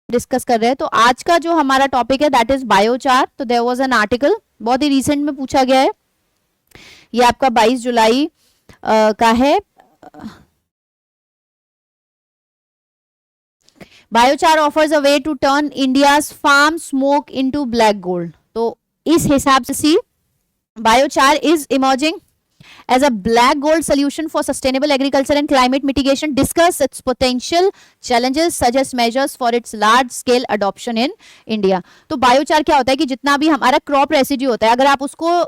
Discuss कर रहे हैं। तो आज का जो हमारा टॉपिक है दैट इज बायोचार। तो देयर वाज एन आर्टिकल, बहुत ही रिसेंट में पूछा गया है, ये आपका 22 जुलाई का है। Biochar offers a way to turn India's farm smoke into black gold. तो इस हिसाब से see biochar is emerging as a black gold solution for sustainable agriculture and climate mitigation. Discuss its potential challenges, suggest measures for its large scale adoption in India. तो biochar क्या होता है कि जितना भी हमारा क्रॉप रेसिड्यू होता है, अगर आप उसको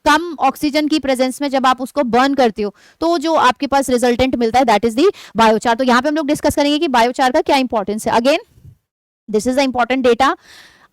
कम ऑक्सीजन की प्रेजेंस में जब आप उसको बर्न करते हो तो जो आपके पास रिजल्टेंट मिलता है दैट इज दी बायोचार। तो यहाँ पे हम लोग डिस्कस करेंगे कि बायोचार का क्या इंपॉर्टेंस है। Again this is the important data.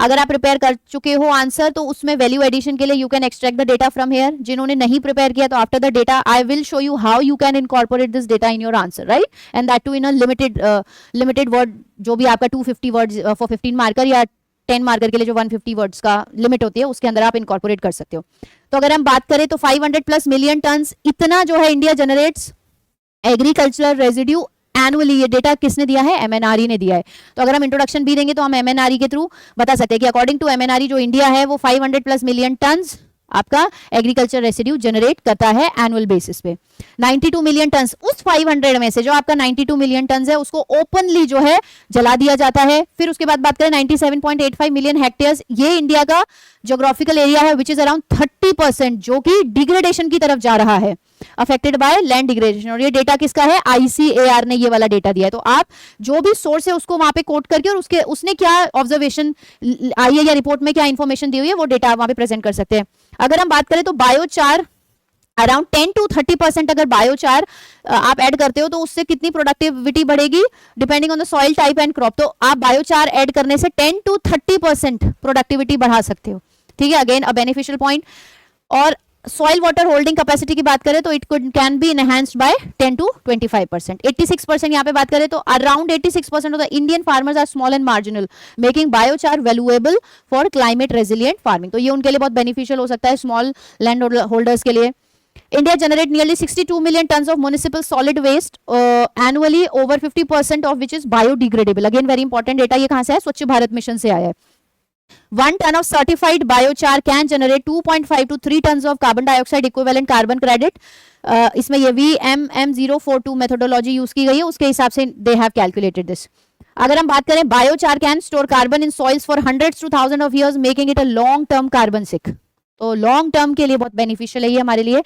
अगर आप प्रिपेयर कर चुके हो आंसर तो उसमें वैल्यू एडिशन के लिए you can extract the data from here. जिन्होंने नहीं प्रिपेयर किया तो after the data I will show you how you can incorporate this data in your answer, right, and that too in a limited word, जो भी आपका 250 words for 15 marker या 10 marker के लिए जो 150 वर्ड्स का लिमिट होती है उसके अंदर आप इनकॉर्पोरेट कर सकते हो। तो अगर हम बात करें तो 500+ मिलियन टन इतना जो है India generates agricultural residue annually. ये डेटा किसने दिया है? एमएनआरई ने दिया है। तो अगर हम इंट्रोडक्शन भी देंगे तो हम एमएनआरई के थ्रू बता सकते हैं कि अकॉर्डिंग टू एमएनआरई जो इंडिया है वो 500+ मिलियन टन आपका एग्रीकल्चर रेसिड्यू जनरेट करता है एनुअल बेसिस पे। 92 मिलियन टन, उस 500 में से जो आपका 92 मिलियन टन है उसको ओपनली जो है जला दिया जाता है। फिर उसके बाद बात करें 97.85 मिलियन हेक्टेयर्स, ये इंडिया का ज्योग्राफिकल एरिया है विच इज अराउंड 30% जो कि डिग्रेडेशन की तरफ जा रहा है, अफेक्टेड बाय लैंड डिग्रेडेशन। और ये डेटा किसका है? आईसीएआर ने ये वाला डेटा दिया है। तो आप जो भी सोर्स है उसको वहां पे कोट करके और उसने क्या ऑब्जर्वेशन आई है या रिपोर्ट में क्या इंफॉर्मेशन दी हुई है वो डेटा आप वहां पे प्रेजेंट कर सकते हैं। अगर हम बात करें तो बायोचार अराउंड 10 to 30% अगर बायोचार आप ऐड करते हो तो उससे कितनी प्रोडक्टिविटी बढ़ेगी depending on the soil type and crop. तो आप बायोचार ऐड करने से 10 to 30% प्रोडक्टिविटी बढ़ा सकते हो, ठीक है, अगेन अ बेनिफिशियल पॉइंट। और सॉइल वाटर होल्डिंग कैपेसिटी की बात करें तो it can be enhanced by 10 to 25%। 86% यहाँ पे बात करें तो around 86% of the Indian farmers are small and marginal, making biochar valuable for climate resilient farming. तो ये उनके लिए बहुत बेनिफिशियल हो सकता है, स्मॉल लैंड होल्डर्स के लिए। India generate nearly 62 million tons of municipal solid waste annually, over 50% of which is biodegradable. Again very important data, ये कहाँ से है? स्वच्छ भारत मिशन से आया है। 1 ton of certified biochar can generate 2.5 to 3 tons of carbon dioxide equivalent carbon credit. इसमें ये VMM042 मेथोडोलॉजी यूज की गई है, उसके हिसाब से they have calculated this. अगर हम बात करें biochar can store carbon in soils for hundreds to thousands of years, making it a long term carbon sink. तो लॉन्ग टर्म के लिए बहुत बेनिफिशियल है ये हमारे लिए।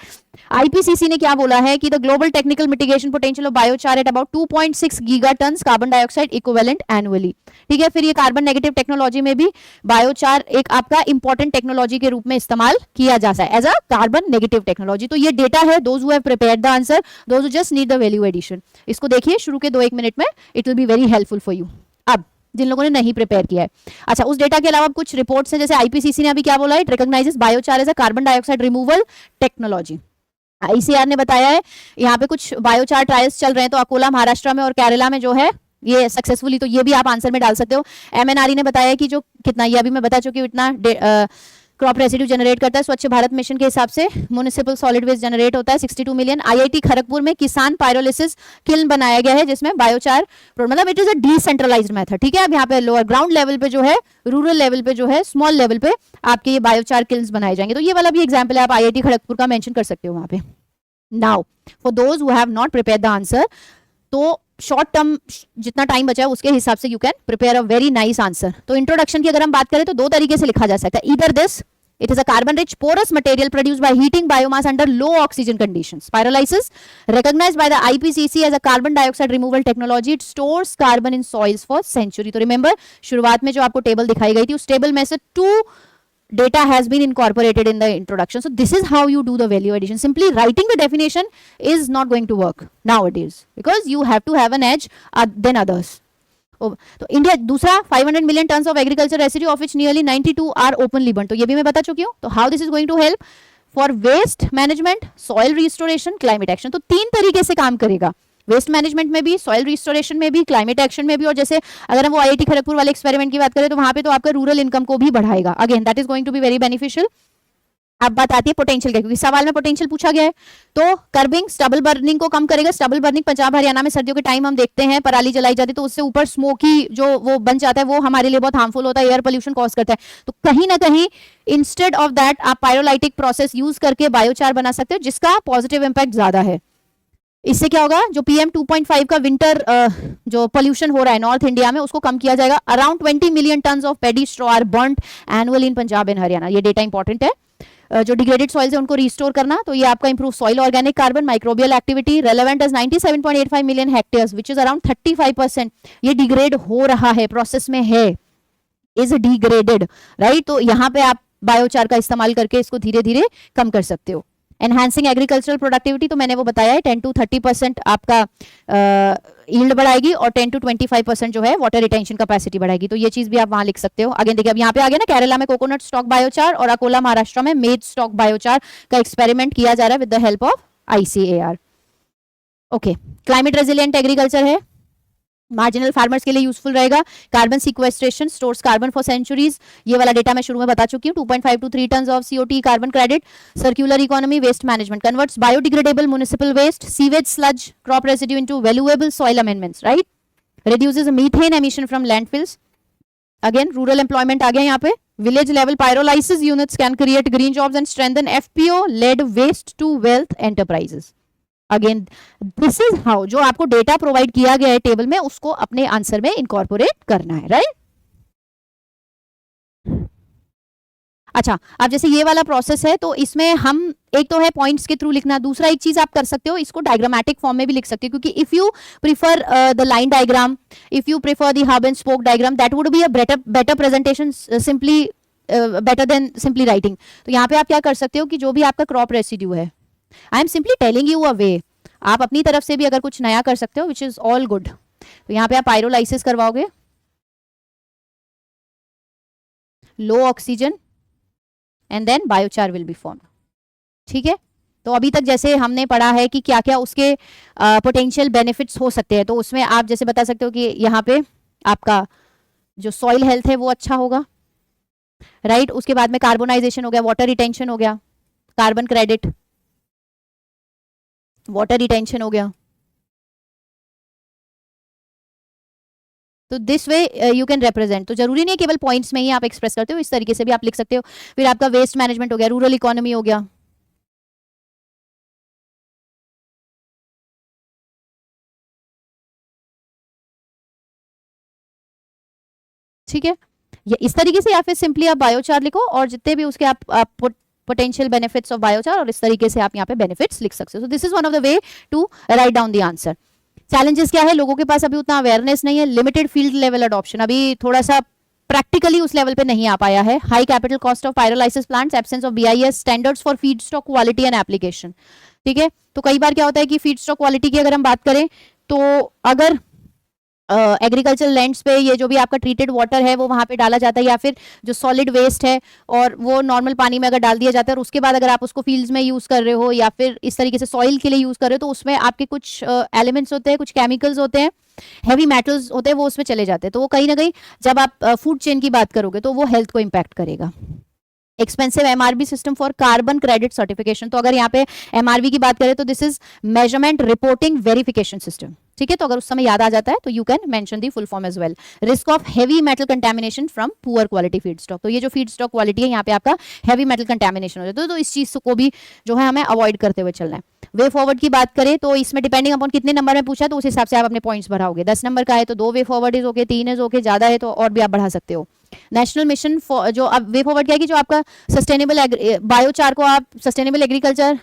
आईपीसीसी ने क्या बोला है कि the global technical mitigation potential of biochar at about 2.6 gigatons carbon dioxide equivalent annually, ठीक है। फिर ये कार्बन नेगेटिव टेक्नोलॉजी में भी बायोचार एक आपका इंपॉर्टेंट टेक्नोलॉजी के रूप में इस्तेमाल किया जा सकता है as a carbon negative technology. तो ये डेटा है, those who have prepared the answer, those who just need the value addition. इसको देखिए शुरू के 2-1 मिनट में, it will be very helpful for you. अब जिन लोगों ने नहीं प्रिपेयर किया है, अच्छा, उस डेटा के अलावा कुछ रिपोर्ट्स हैं, जैसे आईपीसीसी ने अभी क्या बोला है, it recognizes biochar as a carbon dioxide removal technology. ICAR ने बताया है यहाँ पे कुछ बायोचार ट्रायल्स चल रहे हैं, तो अकोला महाराष्ट्र में और केरला में जो है ये सक्सेसफुली, तो ये भी आप आंसर में डाल सकते हो। एमएनआरई ने बताया कि जो कितना, ये अभी मैं बता चुकी हूँ, इतना क्रॉप रेसिड्यू जनरेट करता है। स्वच्छ भारत मिशन के हिसाब से म्युनिसिपल सॉलिड वेस्ट जनरेट होता है 62 मिलियन। आईआईटी खड़गपुर में किसान पायरोलिसिस किल्न बनाया गया है जिसमें बायोचार, मतलब it is a decentralized method, ठीक है। अब यहाँ पे लोअर ग्राउंड लेवल पे जो है, रूरल लेवल पे जो है, स्मॉल लेवल पे आपके ये बायोचार किल्स बनाए जाएंगे। तो ये वाला भी एग्जाम्पल है, आप आईआईटी खड़गपुर का मेंशन कर सकते हो वहां पे। Now for those who have not prepare the answer, तो शॉर्ट टर्म जितना टाइम बचा है उसके हिसाब से you can prepare a very nice answer. तो इंट्रोडक्शन की अगर हम बात करें तो 2 तरीके से लिखा जा सकता है, either this, it is a carbon rich porous material produced by heating biomass under low oxygen conditions. Pyrolysis, recognized by the IPCC as a carbon dioxide removal technology, it stores carbon in soils for century. तो remember शुरुआत में जो आपको table दिखाई गई थी उस table में से 2 data has been incorporated in the introduction. So this is how you do the value addition. Simply writing the definition is not going to work nowadays because you have to have an edge than others. तो India दूसरा 500 million tons of agriculture residue of which nearly 92 are openly burn, तो ये भी मैं बता चुकी हूँ। तो how this is going to help for waste management, soil restoration, climate action. तो 3 तरीके से काम करेगा, वेस्ट मैनेजमेंट में भी, सॉइल रिस्टोरेशन में भी, क्लाइमेट एक्शन में भी। और जैसे अगर हम वो आईआईटी खड़गपुर वाले एक्सपेरिमेंट की बात करें तो वहां पे तो आपका रूरल इनकम को भी बढ़ाएगा। Again that is going to be very beneficial. अब बात आती है पोटेंशियल, क्योंकि सवाल में पोटेंशियल पूछा गया है। तो कर्बिंग स्टबल बर्निंग को कम करेगा। स्टबल बर्निंग पंजाब हरियाणा में सर्दियों के टाइम हम देखते हैं पराली जलाई जाती है, तो उससे ऊपर स्मोकी जो वो बन जाता है, वो हमारे लिए बहुत हार्मफुल होता है, एयर पोल्यूशन कॉज करता है। तो कहीं ना कहीं इंस्टेड ऑफ दैट आप पायरोलाइटिक प्रोसेस यूज करके बायोचार बना सकते हो, जिसका पॉजिटिव इंपैक्ट ज्यादा है। इससे क्या होगा, जो PM 2.5 का विंटर जो पोल्यूशन हो रहा है नॉर्थ इंडिया में, उसको कम किया जाएगा। Around 20 million tons of paddy straw are burned annually in Punjab and Haryana. ये डेटा इंपॉर्टेंट है। जो डिग्रेडेड सॉइल्स है उनको रिस्टोर करना, तो ये आपका improve soil organic carbon microbial activity relevant as 97.85 million hectares which is around 35%। ये डिग्रेड हो रहा है, प्रोसेस में है, इज डिग्रेडेड, राइट। तो यहाँ पे आप बायोचार का इस्तेमाल करके इसको धीरे धीरे कम कर सकते हो। एनहांसिंग एग्रीकल्चरल प्रोडक्टिविटी, तो मैंने वो बताया है 10 to 30% आपका यील्ड बढ़ाएगी और 10 to 25% जो है वाटर रिटेंशन कैपेसिटी बढ़ाएगी। तो ये चीज भी आप वहां लिख सकते हो। अगेन देखिए, अब यहाँ पे आ गया ना, केरला में कोकोनट स्टॉक बायोचार और अकोला महाराष्ट्र में मेज स्टॉक बायोचार का एक्सपेरिमेंट किया जा रहा है with the help of ICAR। Okay, climate resilient agriculture है, मार्जिनल फार्मर्स के लिए यूजफुल रहेगा। Carbon sequestration stores carbon for centuries, ये वाला डेटा मैं शुरू में बता चुकी हूँ। 2.5 to 3 tons of CO2 carbon credit. Circular economy, waste management, converts biodegradable municipal waste, sewage sludge, crop residue into valuable soil amendments, right. Reduces methane emission from landfills. Again rural employment आ गया यहाँ पे। Village level pyrolysis units can create green jobs and strengthen FPO led waste to wealth enterprises. Again this is how, जो आपको data provide किया गया है table में, उसको अपने आंसर में इनकॉर्पोरेट करना है, राइट। अच्छा, अब जैसे ये वाला प्रोसेस है, तो इसमें हम एक तो है पॉइंट्स के थ्रू लिखना, दूसरा एक चीज आप कर सकते हो, इसको डायग्रामेटिक फॉर्म में भी लिख सकते हो, क्योंकि if you prefer the line diagram, if you prefer the hub and spoke diagram, that would be a better presentation, simply better than simply writing. तो यहाँ पे आप क्या कर सकते हो कि जो भी आपका क्रॉप रेसिड्यू है, I am simply telling you a way, आप अपनी तरफ से भी अगर कुछ नया कर सकते हो, विच इज ऑल गुड। तो यहाँ पे आप पायरोलाइसिस करवाओगे, low oxygen, and then biochar will be form, ठीक है। तो अभी तक जैसे हमने पढ़ा है कि क्या क्या उसके पोटेंशियल बेनिफिट्स हो सकते हैं, तो उसमें आप जैसे बता सकते हो कि यहाँ पे आपका जो सॉइल हेल्थ है वो अच्छा होगा, राइट। उसके बाद में कार्बोनाइजेशन हो गया, वाटर रिटेंशन हो गया, कार्बन क्रेडिट, वाटर रिटेंशन हो गया। तो this way you can represent. तो जरूरी नहीं केवल पॉइंट्स में ही आप एक्सप्रेस करते हो, इस तरीके से भी आप लिख सकते हो। फिर आपका वेस्ट मैनेजमेंट हो गया, रूरल इकोनॉमी हो गया, ठीक है। ये इस तरीके से, या फिर सिंपली आप बायोचार लिखो और जितने भी उसके आप पोटेंशियल बेनिफिट्स ऑफ बायोचार, और इस तरीके से आप यहाँ पे बेनिफिट्स लिख सकते हो। This is one of the way to write down the answer. Challenges क्या है, लोगों के पास अभी उतना अवेयरनेस नहीं है, लिमिटेड फील्ड लेवल अडॉप्शन, अभी थोड़ा सा प्रैक्टिकली उस लेवल पे नहीं आ पाया है। High capital cost of pyrolysis plants, absence of BIS standards for feed stock quality and application, ठीक है। तो कई बार क्या होता है कि फीड स्टॉक क्वालिटी की अगर हम बात करें, तो अगर एग्रीकल्चर लैंड्स पे ये जो भी आपका ट्रीटेड वाटर है वो वहां पे डाला जाता है, या फिर जो सॉलिड वेस्ट है और वो नॉर्मल पानी में अगर डाल दिया जाता है, और उसके बाद अगर आप उसको फील्ड्स में यूज कर रहे हो या फिर इस तरीके से सॉइल के लिए यूज कर रहे हो, तो उसमें आपके कुछ एलिमेंट्स होते हैं, कुछ केमिकल्स होते हैं, हैवी मेटल्स होते हैं, वो उसमें चले जाते हैं। तो वो कहीं ना कहीं जब आप फूड चेन की बात करोगे तो वो हेल्थ को इम्पैक्ट करेगा। Expensive MRB system for carbon credit certification, तो अगर यहाँ पे MRB की बात करें तो this is measurement reporting verification system, ठीक है। तो अगर उस समय याद आ जाता है तो you can mention the full form as well. Risk of heavy metal contamination from poor quality feed stock, तो ये जो फीड स्टॉक क्वालिटी है यहाँ पे आपका हेवी मेटल कंटेमिनेशन हो जाता है, तो इस चीज को भी जो है हमें अवॉइड करते हुए चलना है। वे फॉरवर्ड की बात करें तो इसमें डिपेंडिंग अपॉन कितने नंबर में पूछा तो उस हिसाब से आप अपने पॉइंट्स बढ़ाओगे। 10 नंबर का है तो 2 way forward is okay, 3 is okay, ज्यादा है तो और भी आप बढ़ा सकते हो। नेशनल मिशन फॉर, जो अब वे फॉरवर्ड क्या है कि जो आपका सस्टेनेबल बायोचार को आप sustainable agriculture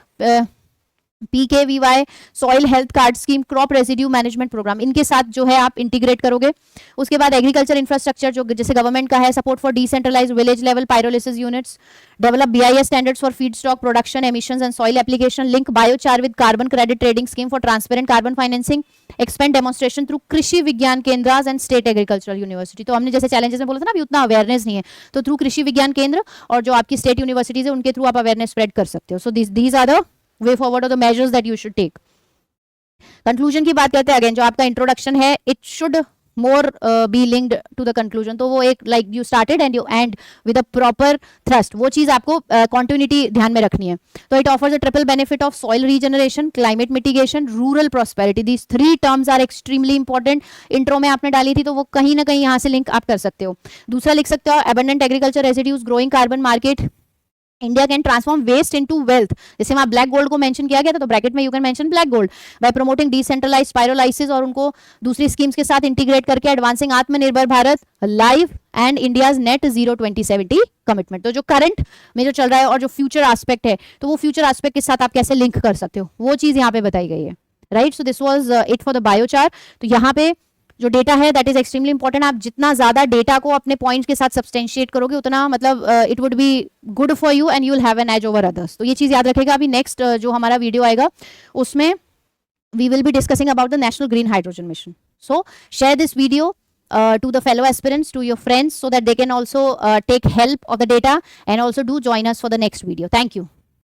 PKVY soil health card scheme, crop residue management programme, इनके साथ जो है आप इंटीग्रेट करोगे। उसके बाद एग्रीकल्चर इंफ्रास्ट्रक्चर जो जैसे गवर्नमेंट का है, support for decentralised village level pyrolysis units, develop BIS standards for feed stock production emissions and soil application, link biochar with carbon credit trading scheme for transparent carbon financing, expand demonstration through Krishi Vigyan केंद्र and state agricultural university. तो हमने जैसे challenges में बोला था ना, अभी उतना अवेयरनेस नहीं है, तो थ्रू कृषि विज्ञान केंद्र और जो आपकी स्टेट यूनिवर्सिटीज है उनके थ्रू आप अवेयरनेस स्प्रेड कर सकते हो। So these are the way forward और the measures that you should take. Conclusion की बात करते हैं, अगेन जो आपका इंट्रोडक्शन है, it should more be linked to the conclusion. तो वो एक like you started and you end with a proper thrust. वो चीज़ आपको continuity ध्यान में रखनी है. तो it offers a triple benefit of soil regeneration, climate mitigation, rural prosperity. These three terms are extremely important. Intro में आपने डाली थी तो वो कहीं ना कहीं यहाँ से लिंक आप कर सकते हो. दूसरा लिख सकते हो abundant agriculture residues, growing carbon market. India can transform waste into wealth. जैसे वहाँ ब्लैक गोल्ड को मेंशन किया गया था तो ब्रैकेट में you can mention black gold. By promoting decentralised pyrolysis और उनको दूसरी स्कीम्स के साथ इंटीग्रेट करके एडवांसिंग आत्मनिर्भर Bharat, live and India's net zero 2070 commitment. तो जो करंट में जो चल रहा है और जो फ्यूचर एस्पेक्ट है तो वो फ्यूचर एस्पेक्ट के साथ आप कैसे लिंक कर सकते हो वो चीज यहाँ पे बताई गई है. Right. So this was it for the biochar. तो यहाँ पे जो डेटा है दैट इज एक्सट्रीमली इंपॉर्टेंट. आप जितना ज्यादा डेटा को अपने पॉइंट्स के साथ सब्सटेंशिएट करोगे उतना मतलब it would be good for you and you will have an edge over others. तो ये चीज याद रखेगा. अभी नेक्स्ट जो हमारा वीडियो आएगा उसमें we will be discussing about the national green hydrogen mission. So share this video to the fellow aspirants, to your friends, so that they can also take help of the data and also do join us for the next video. Thank you.